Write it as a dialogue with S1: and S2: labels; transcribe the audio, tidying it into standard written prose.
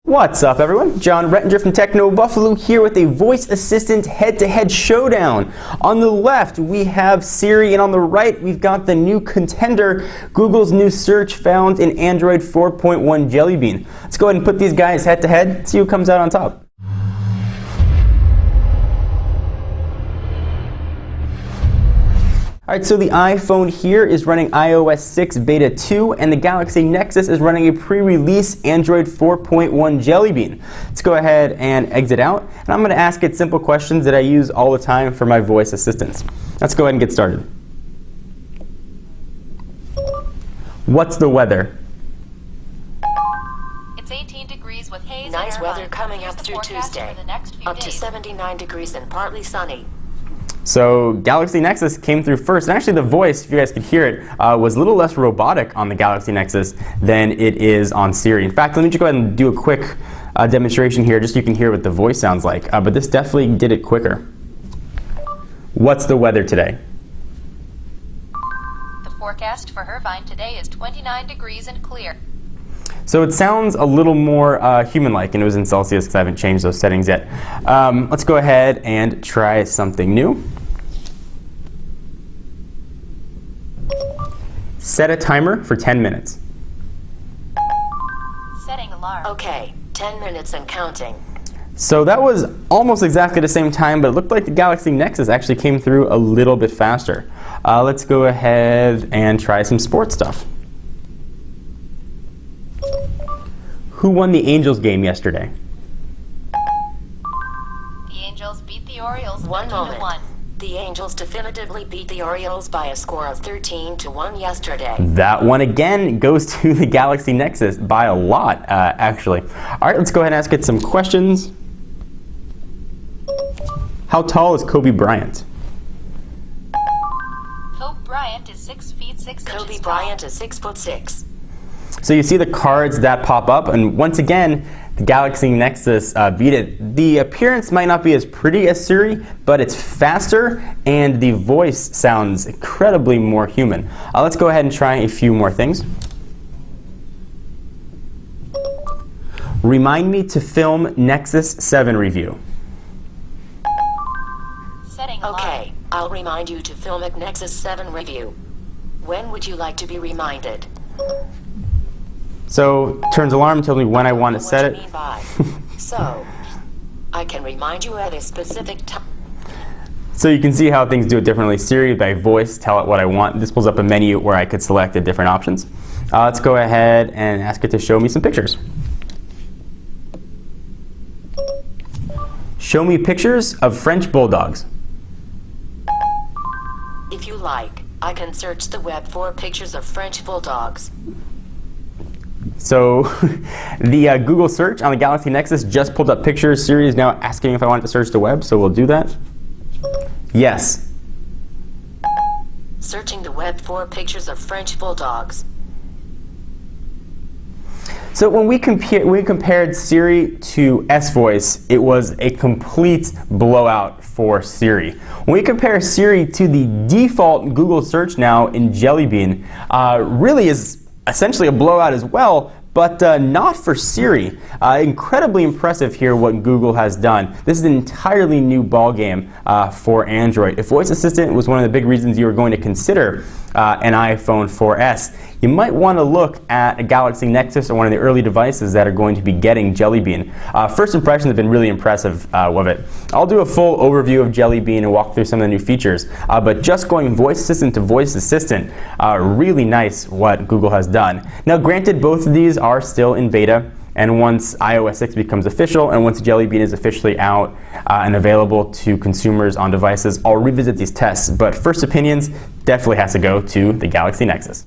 S1: What's up, everyone? John Rettinger from Techno Buffalo here with a voice assistant head-to-head showdown. On the left, we have Siri, and on the right, we've got the new contender, Google's new search found in Android 4.1 Jelly Bean. Let's go ahead and put these guys head-to-head, see who comes out on top. Alright, so the iPhone here is running iOS 6 Beta 2, and the Galaxy Nexus is running a pre-release Android 4.1 Jelly Bean. Let's go ahead and exit out, and I'm going to ask it simple questions that I use all the time for my voice assistants. Let's go ahead and get started. What's the weather?
S2: It's 18 degrees with haze.
S3: Nice weather coming up through Tuesday. Up to 79 degrees and partly sunny.
S1: So Galaxy Nexus came through first, and actually the voice, if you guys could hear it, was a little less robotic on the Galaxy Nexus than it is on Siri. In fact, let me just go ahead and do a quick demonstration here just so you can hear what the voice sounds like, but this definitely did it quicker. What's the weather today?
S2: The forecast for Irvine today is 29 degrees and clear.
S1: So it sounds a little more human-like, and it was in Celsius because I haven't changed those settings yet. Let's go ahead and try something new. Set a timer for 10 minutes.
S2: Setting alarm.
S3: Okay, 10 minutes and counting.
S1: So that was almost exactly the same time, but it looked like the Galaxy Nexus actually came through a little bit faster. Let's go ahead and try some sports stuff. Who won the Angels game yesterday?
S2: The Angels beat the Orioles 13-1.
S3: The Angels definitively beat the Orioles by a score of 13-1 yesterday.
S1: That one again goes to the Galaxy Nexus by a lot, actually. All right, let's go ahead and ask it some questions. How tall is Kobe Bryant?
S2: Kobe Bryant is 6 feet 6 inches tall.
S3: Kobe Bryant is 6'6".
S1: So you see the cards that pop up, and once again, the Galaxy Nexus beat it. The appearance might not be as pretty as Siri, but it's faster, and the voice sounds incredibly more human. Let's go ahead and try a few more things. Remind me to film Nexus 7 review.
S2: Setting alarm.
S3: Okay, I'll remind you to film a Nexus 7 review. When would you like to be reminded?
S1: So turns alarm, tells me when I want to set it.
S3: What do you mean by? So, I can remind you at a specific time.
S1: So you can see how things do it differently. Siri, by voice, tell it what I want. This pulls up a menu where I could select the different options. Let's go ahead and ask it to show me some pictures. Show me pictures of French bulldogs.
S3: If you like, I can search the web for pictures of French bulldogs.
S1: So the Google search on the Galaxy Nexus just pulled up pictures. Siri is now asking if I want to search the web, so we'll do that. Yes.
S3: Searching the web for pictures of French bulldogs.
S1: So when we compared Siri to S-Voice, it was a complete blowout for Siri. When we compare Siri to the default Google search now in Jelly Bean, really is essentially a blowout as well, but not for Siri. Incredibly impressive here what Google has done. This is an entirely new ballgame for Android. If Voice Assistant was one of the big reasons you were going to consider an iPhone 4S, you might want to look at a Galaxy Nexus or one of the early devices that are going to be getting Jelly Bean. First impressions have been really impressive of it. I'll do a full overview of Jelly Bean and walk through some of the new features, but just going Voice Assistant to Voice Assistant, really nice what Google has done. Now granted, both of these are still in beta, and once iOS 6 becomes official and once Jelly Bean is officially out and available to consumers on devices, I'll revisit these tests, but first opinions definitely has to go to the Galaxy Nexus.